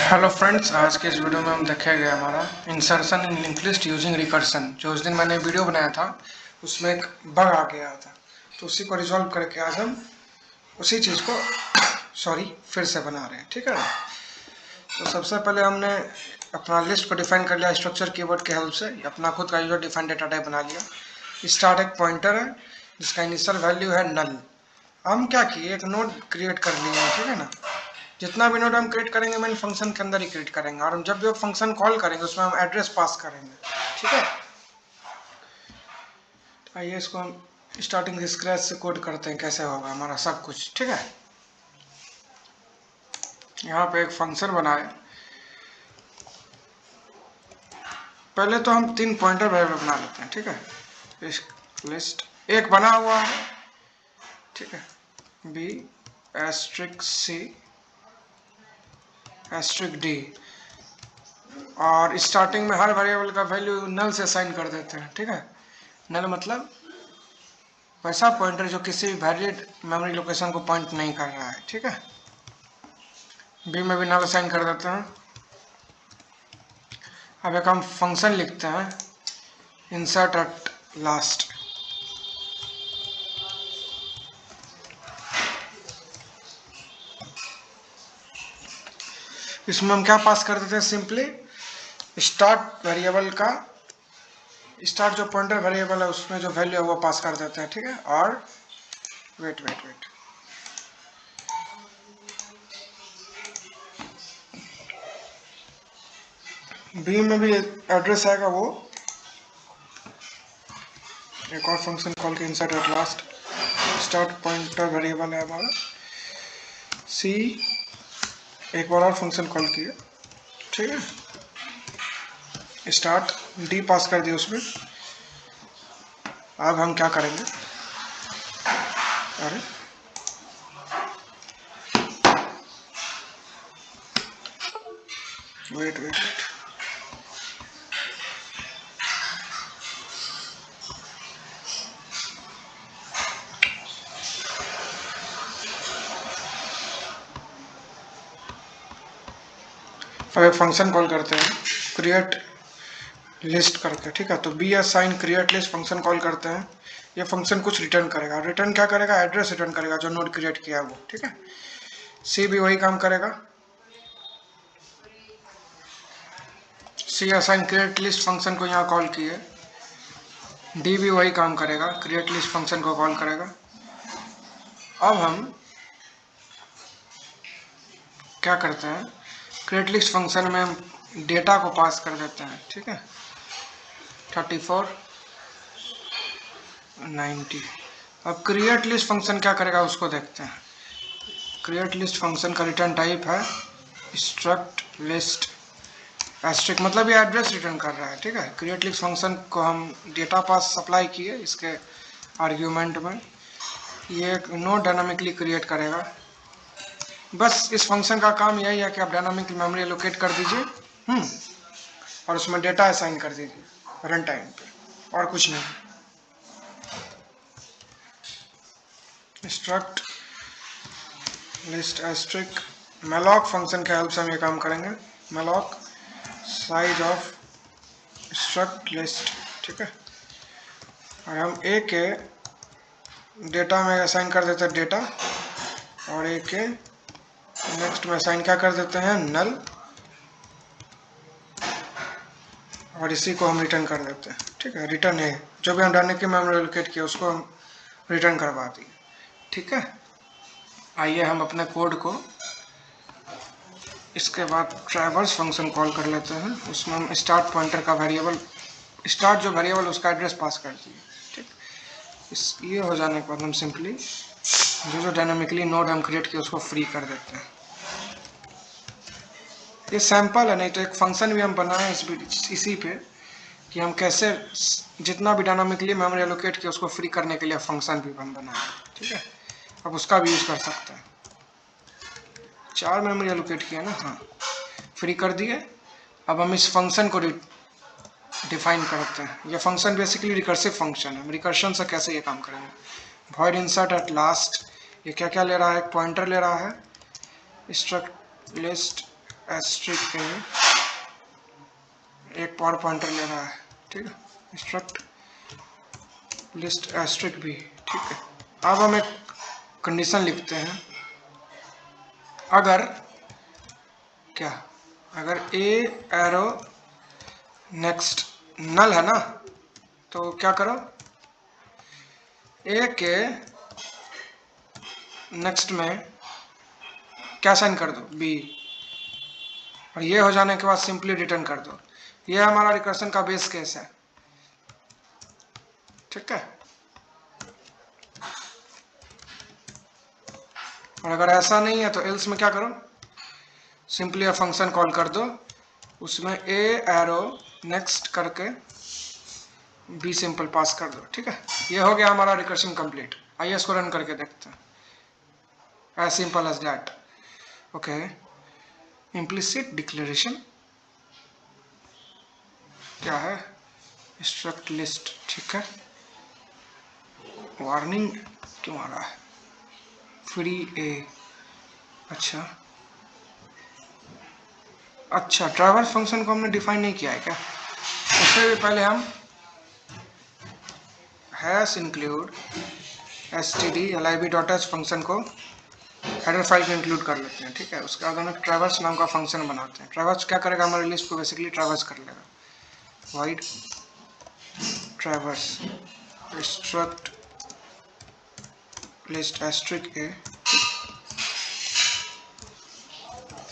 Hello friends, आज के इस वीडियो में हम देखेंगे हमारा इंसर्शन इन लिंक्ड लिस्ट यूजिंग रिकर्सन। जो उस दिन मैंने वीडियो बनाया था उसमें एक बग आ गया था, तो उसी को रिजॉल्व करके आज हम उसी चीज़ को फिर से बना रहे हैं। ठीक है, तो सबसे पहले हमने अपना लिस्ट को डिफाइन कर लिया स्ट्रक्चर कीवर्ड के हेल्प से। अपना खुद का यूजर डिफाइन डेटा टाइप बना लिया। स्टार्ट एक पॉइंटर है जिसका इनिशियल वैल्यू है नल। हम क्या किए, एक नोड क्रिएट कर लिए हैं। ठीक है ना, जितना भी नोड हम क्रिएट करेंगे मेन फंक्शन के अंदर ही क्रिएट करेंगे, और हम जब भी वो फंक्शन कॉल करेंगे उसमें हम एड्रेस पास करेंगे। ठीक है, तो आइए इसको हम स्टार्टिंग स्क्रैच से कोड करते हैं, कैसे होगा हमारा सब कुछ। ठीक है, यहाँ पे एक फंक्शन बनाए। पहले तो हम 3 पॉइंटर वेरिएबल बना लेते हैं। ठीक है, लिस्ट एक बना हुआ है। ठीक है, बी एस्ट्रिक सी एस्ट्रिक डी, और स्टार्टिंग में हर वेरिएबल का वैल्यू नल से असाइन कर देते हैं। ठीक है, नल मतलब वैसा पॉइंटर जो किसी भी वैलिड मेमोरी लोकेशन को पॉइंट नहीं कर रहा है। ठीक है, बी में भी नल असाइन कर देते हैं। अब एक हम फंक्शन लिखते हैं इंसर्ट एट लास्ट। इसमें हम क्या पास कर देते हैं, सिंपली स्टार्ट वेरिएबल का स्टार्ट जो पॉइंटर वेरिएबल है उसमें जो वैल्यू है वो पास कर देते हैं। ठीक है, और वेट बी में भी एड्रेस आएगा, वो एक और फंक्शन कॉल के insert at last. Start pointer variable है हमारा सी, एक बार और फंक्शन कॉल किया। ठीक है, स्टार्ट डी पास कर दिया उसमें। अब हम क्या करेंगे, अरे वेट अब एक फंक्शन कॉल करते हैं क्रिएट लिस्ट करके। ठीक है, तो be assign create list function call करते हैं। ये फंक्शन कुछ रिटर्न करेगा। रिटर्न क्या करेगा, एड्रेस रिटर्न करेगा जो नोड क्रिएट किया वो। ठीक है, सी भी वही काम करेगा। सी असाइन क्रिएट लिस्ट फंक्शन को यहाँ कॉल किए। डी भी वही काम करेगा, क्रिएट लिस्ट फंक्शन को कॉल करेगा। अब हम क्या करते हैं, क्रिएट लिस्ट फंक्शन में हम डेटा को पास कर देते हैं। ठीक है, 34 90। अब क्रिएट लिस्ट फंक्शन क्या करेगा उसको देखते हैं। क्रिएट लिस्ट फंक्शन का रिटर्न टाइप है स्ट्रक्ट लिस्ट एस्ट्रिक, मतलब ये एड्रेस रिटर्न कर रहा है। ठीक है, क्रिएट लिस्ट फंक्शन को हम डेटा पास सप्लाई किए इसके आर्ग्यूमेंट में। ये एक नोड डायनामिकली क्रिएट करेगा। बस इस फंक्शन का काम यही है कि आप डायनामिक मेमोरी एलोकेट कर दीजिए और उसमें डेटा असाइन कर दीजिए रन टाइम पे, और कुछ नहीं। Struct list asterisk malloc function के हेल्प से हम ये काम करेंगे। Malloc size of struct list. ठीक है, और हम ए के डेटा में असाइन कर देते हैं डेटा, और ए के नेक्स्ट में असाइन क्या कर देते हैं, नल, और इसी को हम रिटर्न कर देते हैं। ठीक है, रिटर्न है जो भी हम डालने की मेमोरी एलोकेट किया उसको हम रिटर्न करवा दिए। ठीक है, आइए हम अपने कोड को इसके बाद ट्रैवर्स फंक्शन कॉल कर लेते हैं। उसमें हम स्टार्ट पॉइंटर का वेरिएबल, स्टार्ट जो वेरिएबल उसका एड्रेस पास कर दिए। ठीक, इस ये हो जाने के बाद हम सिंपली जो डायनामिकली नोड हम क्रिएट किए उसको फ्री कर देते हैं। ये सैंपल है, नहीं तो एक फंक्शन भी हम बनाए इसी पे कि हम कैसे जितना भी डायनामिकली मेमोरी एलोकेट किया उसको फ्री करने के लिए फंक्शन भी हम बनाए। ठीक है, अब उसका भी यूज़ कर सकते हैं। 4 मेमोरी एलोकेट किया ना, हाँ, फ्री कर दिए। अब हम इस फंक्शन को डिफाइन करते हैं। ये फंक्शन बेसिकली रिकर्सिव फंक्शन है। रिकर्शन से कैसे ये काम करेंगे, वॉइड इंसर्ट एट लास्ट। ये क्या क्या ले रहा है, एक पॉइंटर ले रहा है स्ट्रक्ट लिस्ट एस्ट्रिक ए एक पावर पॉइंटर ले रहा है, ठीक है, इंस्ट्रक्ट लिस्ट एस्ट्रिक बी, ठीक है। अब हम एक कंडीशन लिखते हैं, अगर क्या, अगर ए एरो नेक्स्ट नल है ना, तो क्या करो, ए के नेक्स्ट में क्या साइन कर दो, बी, और ये हो जाने के बाद सिंपली रिटर्न कर दो। ये हमारा रिकर्सन का बेस केस है, ठीक है। और अगर ऐसा नहीं है तो एल्स में क्या करो, सिंपली यह फंक्शन कॉल कर दो, उसमें ए एरो नेक्स्ट करके बी सिंपल पास कर दो, ठीक है। ये हो गया हमारा रिकर्शन कंप्लीट। आइए इसको रन करके देखते हैं, as simple as that. Okay, implicit declaration क्या है, स्ट्रक्ट लिस्ट, ठीक है। वार्निंग क्यों आ रहा है, फ्री ए, अच्छा ट्रैवर्स फंक्शन को हमने डिफाइन नहीं किया है क्या। उससे भी पहले हम हैश इंक्लूड std_lib.h फंक्शन को हेडर फाइल में इंक्लूड कर लेते हैं, ठीक है। उसके बाद हम ट्रैवर्स नाम का फंक्शन बनाते हैं। ट्रैवर्स क्या करेगा, हमारे लिस्ट को बेसिकली ट्रैवर्स कर लेगा। While traverse struct list asterisk a,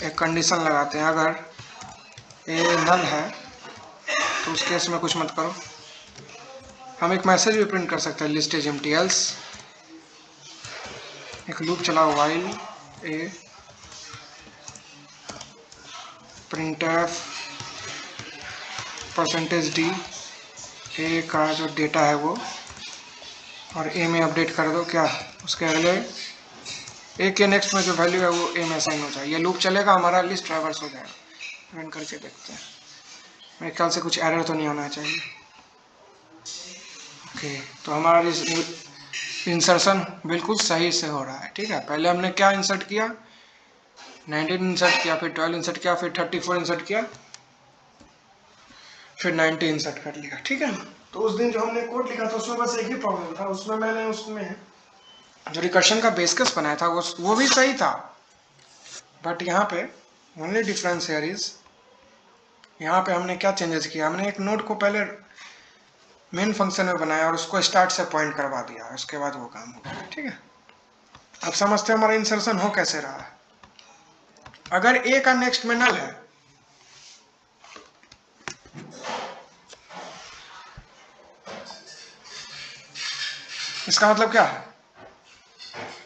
एक कंडीशन लगाते हैं, अगर ए नल है तो उस केस में कुछ मत करो। हम एक मैसेज भी प्रिंट कर सकते हैं, लिस्ट इज एम्प्टी, एल्स एक लूप चलाओ, वाइल ए प्रिंटफ %d ए का जो डेटा है वो, और ए में अपडेट कर दो क्या, उसके अगले ए के नेक्स्ट में जो वैल्यू है वो ए में असाइन हो जाए। ये लूप चलेगा, हमारा लिस्ट ट्रैवर्स हो जाएगा। रन करके देखते हैं, मेरे ख्याल से कुछ एरर तो नहीं होना चाहिए। ओके, तो हमारा इंसर्शन बिल्कुल सही से हो रहा है, ठीक है। पहले हमने क्या इंसर्ट किया, 19 इंसर्ट किया, फिर 12 इंसर्ट किया, फिर 34 इंसर्ट किया, फिर 90 इंसर्ट कर लिया, ठीक है। तो उस दिन जो हमने कोड लिखा था उसमें बस एक ही प्रॉब्लम था, उसमें जो रिकर्शन का बेस केस बनाया था वो भी सही था, बट यहाँ पे ओनली डिफरेंस हियर इज, यहाँ पे हमने क्या चेंजेस किया, हमने एक नोड को पहले मेन फंक्शन में बनाया और उसको स्टार्ट से पॉइंट करवा दिया, उसके बाद वो काम हो गया, ठीक है। अब समझते हैं हमारा इंसर्शन हो कैसे रहा है। अगर ए का नेक्स्ट में नल है, इसका मतलब क्या है,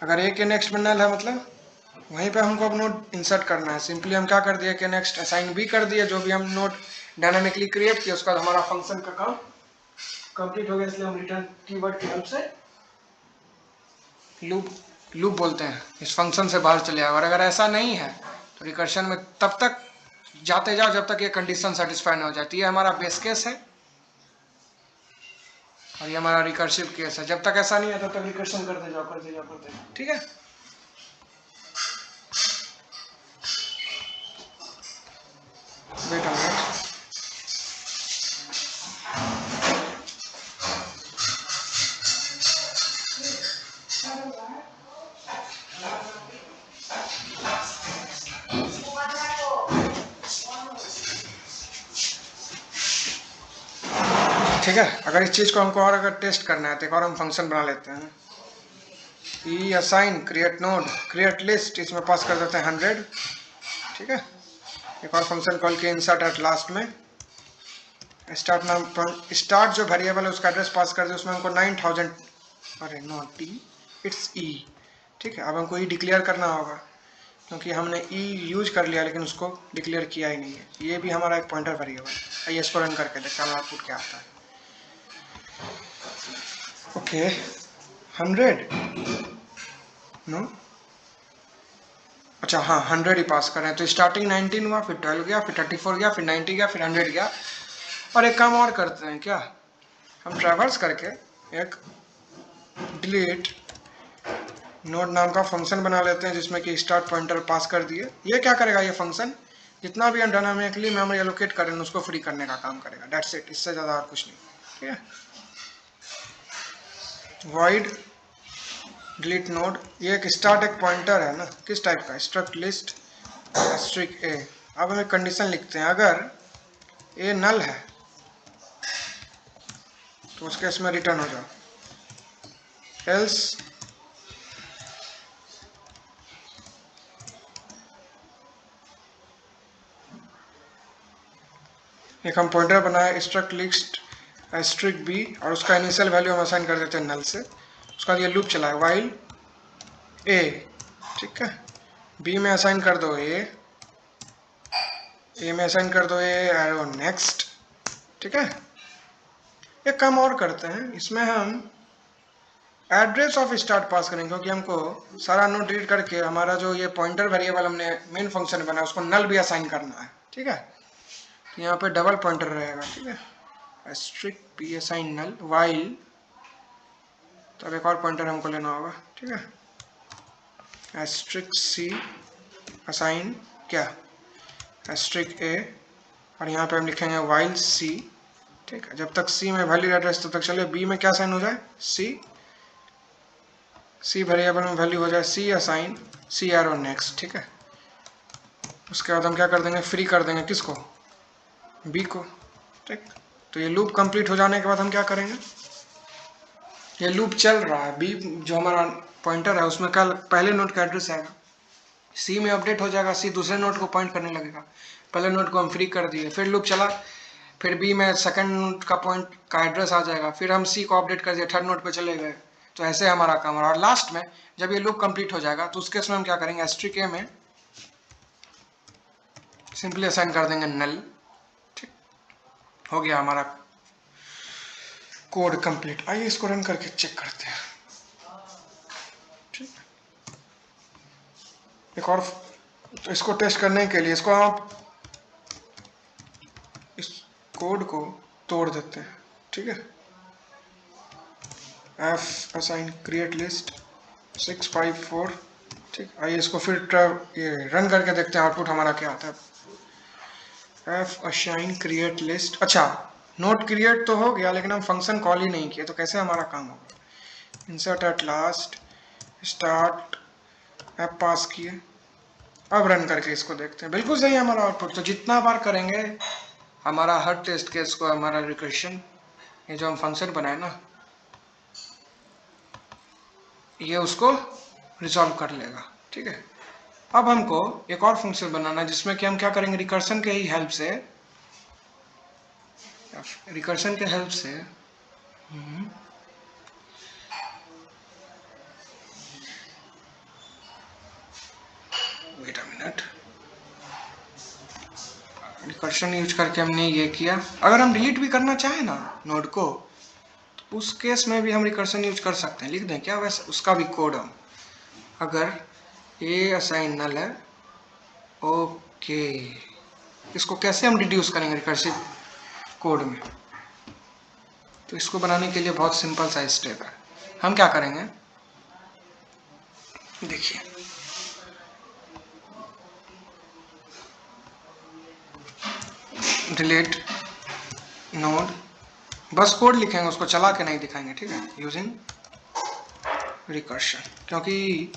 अगर ए के नेक्स्ट में नल है मतलब वहीं पे हमको अब नोड इंसर्ट करना है। सिंपली हम क्या कर दिए कि नेक्स्ट असाइन भी कर दिए, जो भी हम नोड डायनामिकली क्रिएट किया, उसका हमारा फंक्शन का काम कंप्लीट हो गया, इसलिए हम रिटर्न कीवर्ड की हेल्प से लूप बोलते हैं, इस फंक्शन से बाहर चले आओ। और अगर ऐसा नहीं है तो रिकर्शन में तब तक जाते जाओ जब तक ये कंडीशन सेटिस्फाई ना हो जाती है। हमारा बेस केस है और ये हमारा रिकर्सिव केस है। जब तक ऐसा नहीं है तब तक रिकर्शन करते जाओ, ठीक है। वेट अ मिनट, ठीक है। अगर इस चीज़ को हमको और अगर टेस्ट करना है तो एक और हम फंक्शन बना लेते हैं, E assign create node create list, इसमें पास कर देते हैं 100, ठीक है। एक और फंक्शन कॉल के इंसर्ट एट लास्ट में स्टार्ट नाम, स्टार्ट जो वेरिएबल है उसका एड्रेस पास कर दे, उसमें हमको 9000, अरे नॉट टी इट्स ई, ठीक है। अब हमको ई डिक्लेयर करना होगा क्योंकि हमने ई यूज कर लिया लेकिन उसको डिक्लेयर किया ही नहीं है। ये भी हमारा एक पॉइंटर वेरिएबल। आइए इसको रन करके देखते हैं आउटपुट क्या आता है। ओके 100 नो, अच्छा हाँ 100 ही पास कर रहे हैं। तो स्टार्टिंग 19 हुआ, फिर 12 गया, फिर 34 गया, फिर 90 गया, फिर 100 गया। और एक काम और करते हैं क्या, हम ट्रैवर्स करके एक डिलीट नोड नाम का फंक्शन बना लेते हैं जिसमें कि स्टार्ट पॉइंटर पास कर दिए। ये क्या करेगा, ये फंक्शन जितना भी हम डायनामिकली मेमोरी एलोकेट करें उसको फ्री करने का काम करेगा। दैट्स इट, इससे ज़्यादा और कुछ नहीं। ठीक है, void डिलीट नोड, ये एक स्टार्ट एक पॉइंटर है ना, किस टाइप का, स्ट्रक्ट लिस्ट एस्ट्रिक ए। अब हम एक कंडीशन लिखते हैं, अगर ए नल है तो उस केस में रिटर्न हो जाओ, एल्स एक हम पॉइंटर बनाए स्ट्रक्ट लिस्ट एस्ट्रिक बी और उसका इनिशियल वैल्यू हम असाइन कर देते हैं नल से। उसका ये लूप चला है वाइल ए, ठीक है, बी में असाइन कर दो ए में असाइन कर दो ए एरो नेक्स्ट। ठीक है, एक काम और करते हैं, इसमें हम एड्रेस ऑफ स्टार्ट पास करेंगे क्योंकि हमको सारा नोड डिलीट करके हमारा जो ये पॉइंटर वेरिएबल हमने मेन फंक्शन बना उसको नल भी असाइन करना है। ठीक है, तो यहाँ पे डबल पॉइंटर रहेगा। ठीक है, एस्ट्रिक पी असाइन नल वाइल, तब एक और पॉइंटर हमको लेना होगा। ठीक है, एस्ट्रिक सी असाइन क्या, एस्ट्रिक ए, और यहाँ पे हम लिखेंगे वाइल सी। ठीक है, जब तक सी में वैल्यू एड्रेस तब तक चले, बी में क्या साइन हो जाए सी वेरिएबल में वैल्यू हो जाए सी असाइन सी एरो नेक्स्ट। ठीक है, उसके बाद हम क्या कर देंगे, फ्री कर देंगे किसको, बी को। ठीक, तो ये लूप कंप्लीट हो जाने के बाद हम क्या करेंगे, ये लूप चल रहा है, बी जो हमारा पॉइंटर है उसमें कल पहले नोड का एड्रेस आएगा, सी में अपडेट हो जाएगा, सी दूसरे नोड को पॉइंट करने लगेगा, पहले नोड को हम फ्री कर दिए, फिर लूप चला, फिर बी में सेकंड नोड का पॉइंट का एड्रेस आ जाएगा, फिर हम सी को अपडेट कर दिए, थर्ड नोड पे चले गए। तो ऐसे हमारा काम है, और लास्ट में जब ये लूप कंप्लीट हो जाएगा तो उसके उसमें हम क्या करेंगे, एस्ट्रिक ए में सिंपली असाइन कर देंगे नल। ठीक, हो गया हमारा कोड कंप्लीट। आइए इसको रन करके चेक करते हैं। ठीक, एक और, तो इसको टेस्ट करने के लिए इसको आप इस कोड को तोड़ देते हैं। ठीक है, एफ असाइन क्रिएट लिस्ट 654। ठीक, आइए इसको फिर ये रन करके देखते हैं आउटपुट हमारा क्या आता है। एफ असाइन क्रिएट लिस्ट, अच्छा नोट क्रिएट तो हो गया लेकिन हम फंक्शन कॉल ही नहीं किए, तो कैसे हमारा काम होगा, insert at last start app pass किए, अब रन करके इसको देखते हैं, बिल्कुल सही है हमारा आउटपुट। तो जितना बार करेंगे हमारा हर टेस्ट केस को हमारा रिकर्शन, ये जो हम फंक्शन बनाए ना, ये उसको रिजॉल्व कर लेगा। ठीक है, अब हमको एक और फंक्शन बनाना है जिसमें कि हम क्या करेंगे, रिकर्शन के हेल्प से wait a minute, recursion use करके हमने ये किया, अगर हम डिलीट भी करना चाहें ना नोड को, तो उस केस में भी हम रिकर्शन यूज कर सकते हैं। लिख दें क्या वैसे उसका भी कोड हम, अगर ए असाइन नल है, ओके, इसको कैसे हम डिड्यूस करेंगे रिकर्सिव कोड में, तो इसको बनाने के लिए बहुत सिंपल सा स्टेप है। हम क्या करेंगे, देखिए डिलीट नोड, बस कोड लिखेंगे, उसको चला के नहीं दिखाएंगे। ठीक है, यूजिंग रिकर्शन, क्योंकि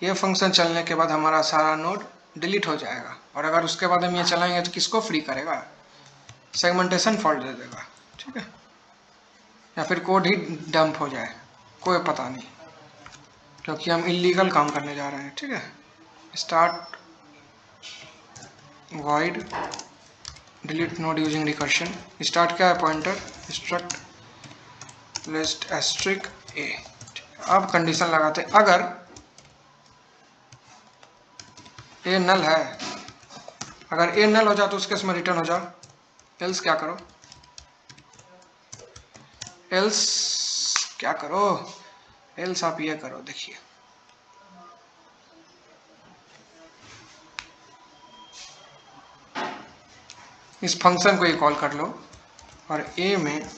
ये फंक्शन चलने के बाद हमारा सारा नोड डिलीट हो जाएगा, और अगर उसके बाद हम ये चलाएंगे तो किसको फ्री करेगा, सेगमेंटेशन फॉल्ट दे देगा। ठीक है, या फिर कोड ही डंप हो जाए, कोई पता नहीं, क्योंकि हम इलीगल काम करने जा रहे हैं। ठीक है, start void delete node using recursion, start क्या है, पॉइंटर स्ट्रक्ट लिस्ट एस्ट्रिक ए। अब कंडीशन लगाते हैं, अगर ए नल है, अगर ए नल हो जाए तो उसके इसमें रिटर्न हो जाओ, एल्स क्या करो, एल्स क्या करो, एल्स आप ये करो, देखिए इस फंक्शन को ये कॉल कर लो और ए में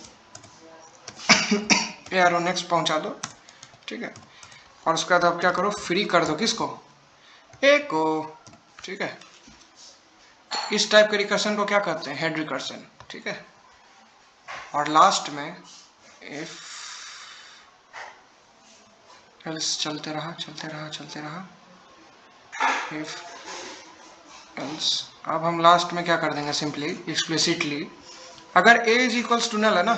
एरो नेक्स्ट पहुंचा दो। ठीक है, और उसके बाद आप क्या करो, फ्री कर दो किसको, ए को। ठीक है, इस टाइप के रिकर्शन को क्या कहते हैं? हेड रिकर्शन, ठीक है। और लास्ट में इफ एल्स चलते रहा इफ एल्स। अब हम लास्ट में क्या कर देंगे? सिंपली एक्सप्लिसिटली अगर a is equals to null है ना,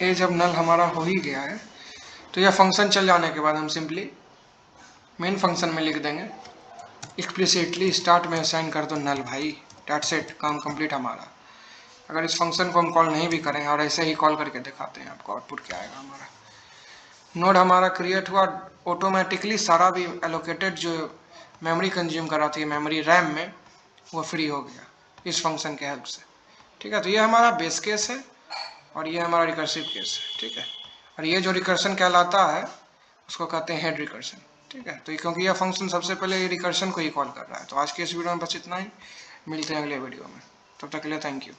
a जब नल हमारा हो ही गया है तो यह फंक्शन चल जाने के बाद हम सिंपली मेन फंक्शन में लिख देंगे एक्सप्लिसिटली स्टार्ट में असाइन कर दो नल भाई, डेट्स इट, काम कंप्लीट हमारा। अगर इस फंक्शन को हम कॉल नहीं भी करें और ऐसे ही कॉल करके दिखाते हैं आपको, आउटपुट क्या आएगा? हमारा नोड हमारा क्रिएट हुआ ऑटोमेटिकली, सारा भी एलोकेटेड जो मेमोरी कंज्यूम करा थी मेमोरी रैम में, वो फ्री हो गया इस फंक्शन के हेल्प से, ठीक है। तो ये हमारा बेस केस है और ये हमारा रिकर्सिव केस है, ठीक है। और ये जो रिकर्शन कहलाता है उसको कहते हैं हेड रिकर्शन, ठीक है। तो क्योंकि यह फंक्शन सबसे पहले ये रिकर्शन को ही कॉल कर रहा है। तो आज के इस वीडियो में बस इतना ही, मिलते हैं अगले वीडियो में, तब तक के लिए थैंक यू।